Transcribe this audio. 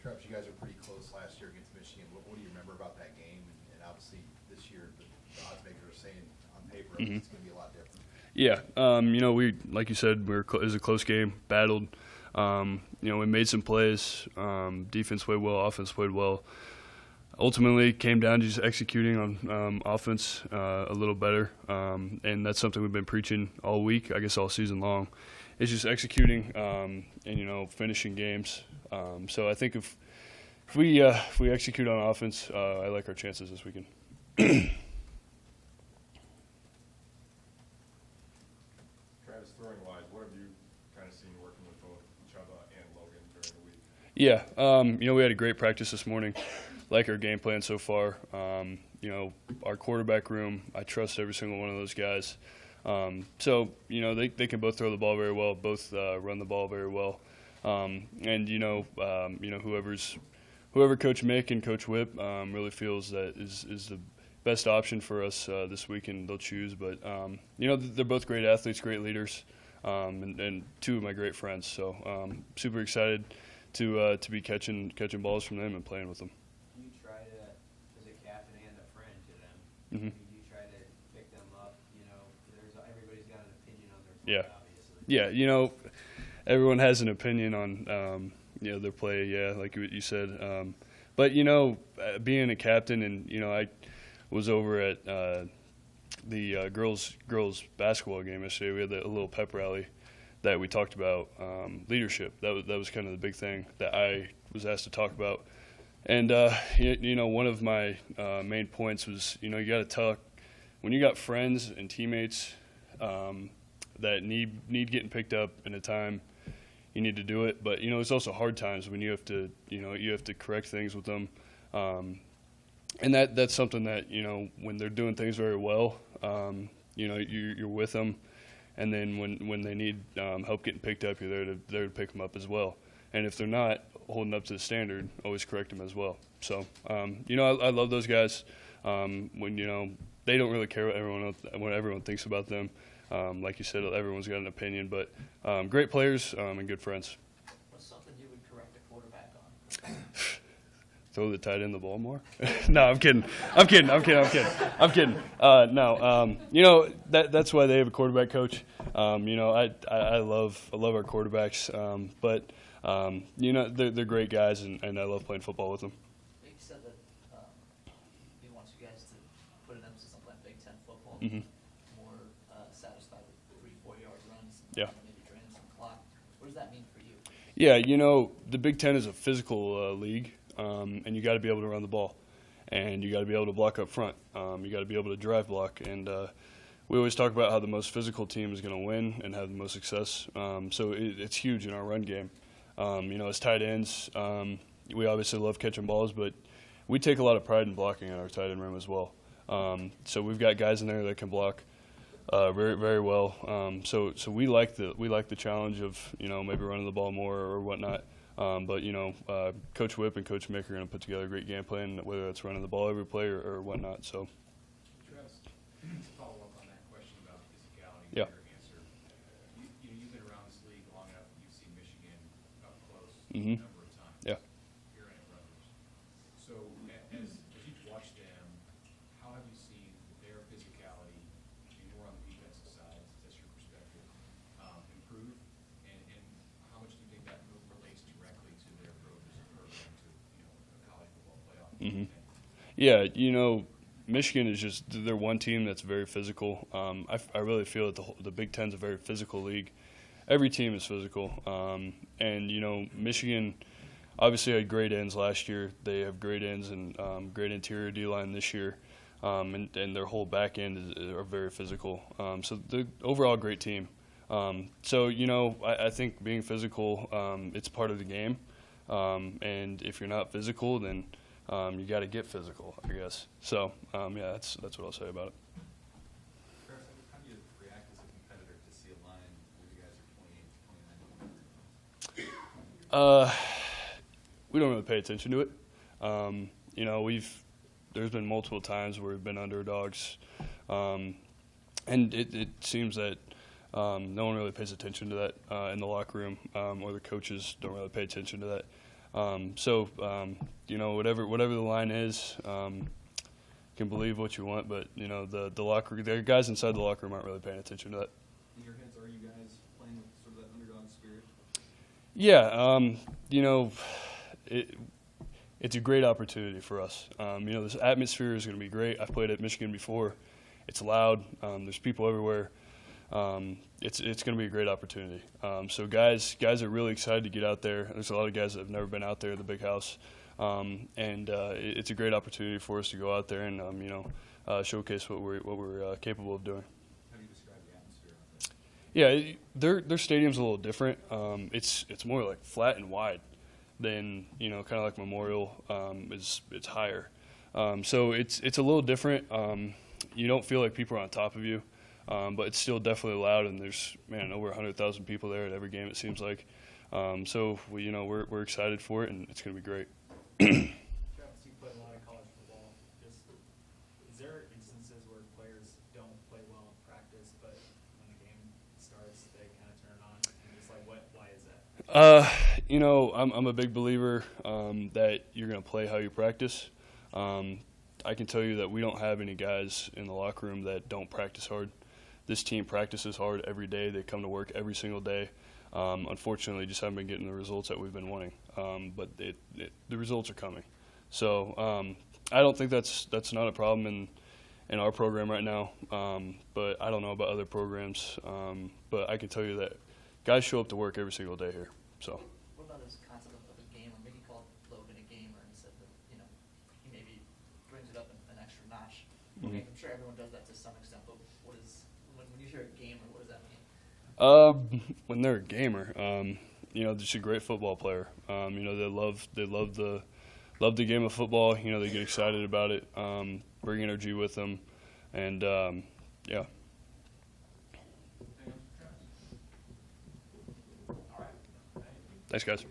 Travis, you guys were pretty close last year against Michigan. What do you remember about that game? And obviously this year, the odds makers are saying on paper it's going to be a lot different. Yeah, we, like you said, it was a close game, battled. We made some plays. Defense played well, offense played well. Ultimately, it came down to just executing on offense a little better, and that's something we've been preaching all week, I guess all season long. It's just executing and finishing games. So I think if we execute on offense, I like our chances this weekend. Travis, throwing-wise, what have you kind of seen working with both Chuba and Logan during the week? Yeah, we had a great practice this morning. Like our game plan so far. Our quarterback room, I trust every single one of those guys. They can both throw the ball very well, both run the ball very well. Whoever Coach Mick and Coach Whip really feels that is the best option for us this weekend, they'll choose. But they're both great athletes, great leaders, and two of my great friends. So super excited to be catching balls from them and playing with them. You try to, as a captain and a friend to them, Mm-hmm. you try to pick them up. Everybody's got an opinion on their play, Yeah. obviously. Yeah, everyone has an opinion on their play. Yeah, like you said. But being a captain, and I was over at the girls basketball game yesterday. We had a little pep rally that we talked about leadership. That was kind of the big thing that I was asked to talk about. And one of my main points was you got to talk when you got friends and teammates that need getting picked up in a time. You need to do it, but it's also hard times when you have to correct things with them, and that's something that when they're doing things very well, you're with them, and then when they need help getting picked up, you're there to pick them up as well. And if they're not holding up to the standard, always correct them as well. So I love those guys. When they don't really care what everyone thinks about them. Like you said, everyone's got an opinion, but great players and good friends. What's something you would correct a quarterback on? Throw the tight end the ball more? No, I'm kidding. No, that's why they have a quarterback coach. I love our quarterbacks, but they're great guys, and I love playing football with them. You said that he wants you guys to put an emphasis on playing Big Ten football. Mm-hmm. More satisfied with 3-4 yard runs. Yeah. Maybe draining some clock. What does that mean for you? Yeah, the Big Ten is a physical league, and you got to be able to run the ball, and you got to be able to block up front. You got to be able to drive block, and we always talk about how the most physical team is going to win and have the most success. So it's huge in our run game. As tight ends, we obviously love catching balls, but we take a lot of pride in blocking in our tight end room as well. So we've got guys in there that can block very, very well. So we like the challenge of maybe running the ball more or whatnot. But Coach Whip and Coach Mick are going to put together a great game plan, whether it's running the ball every play or whatnot. So. Travis, to follow up on that question about physicality, Yeah. your answer. You've been around this league long enough. You've seen Michigan up close Mm-hmm. a number of times. Yeah. You're in Rutgers. So as you've watched them, how have you seen their physicality, and more on the defensive side, that's your perspective, improve? And how much do you think that relates directly to their program to a college football playoff? Mm-hmm. Yeah, Michigan is they're one team that's very physical. I really feel that the Big Ten's a very physical league. Every team is physical. And Michigan obviously had great ends last year. They have great ends and great interior D-line this year. And their whole back end are very physical. So they're overall a great team. I think being physical, it's part of the game. And if you're not physical, then you got to get physical, I guess. So, that's what I'll say about it. How do you react as a competitor to see a line where you guys are 28, 29? We don't really pay attention to it. There's been multiple times where we've been underdogs, and it seems that no one really pays attention to that in the locker room, or the coaches don't really pay attention to that. You know, whatever the line is, can believe what you want, but you know, the guys inside the locker room aren't really paying attention to that. In your heads, are you guys playing with sort of that underdog spirit? Yeah, you know, it's a great opportunity for us. You know, this atmosphere is going to be great. I've played at Michigan before. It's loud. There's people everywhere. It's going to be a great opportunity. So guys are really excited to get out there. There's a lot of guys that have never been out there at the big house. It's a great opportunity for us to go out there and, you know, showcase what we're capable of doing. How do you describe the atmosphere out there? Yeah, their stadium's a little different. It's more like flat and wide than, you know, kind of like Memorial. It's higher, so it's a little different. You don't feel like people are on top of you, but it's still definitely loud. And there's over 100,000 people there at every game, it seems like. So you know, we're excited for it, and it's going to be great. Travis, you play a lot of college football. Is there instances where players don't play well in practice, but when the game starts, they kind of turn on? And it's like, why is that? You know, I'm a big believer that you're going to play how you practice. I can tell you that we don't have any guys in the locker room that don't practice hard. This team practices hard every day. They come to work every single day. Unfortunately, just haven't been getting the results that we've been wanting. But the results are coming. So I don't think that's not a problem in our program right now. But I don't know about other programs. But I can tell you that guys show up to work every single day here. So. What about this concept of a gamer? Maybe call Logan a gamer instead of, you know, he maybe brings it up an extra notch. Mhm. Okay, I'm sure everyone does that to some extent, but when you hear a gamer, what does that mean? When they're a gamer, you know, just a great football player. You know, they love the game of football. You know, they get excited about it, bring energy with them, and yeah. All right. Thanks, guys.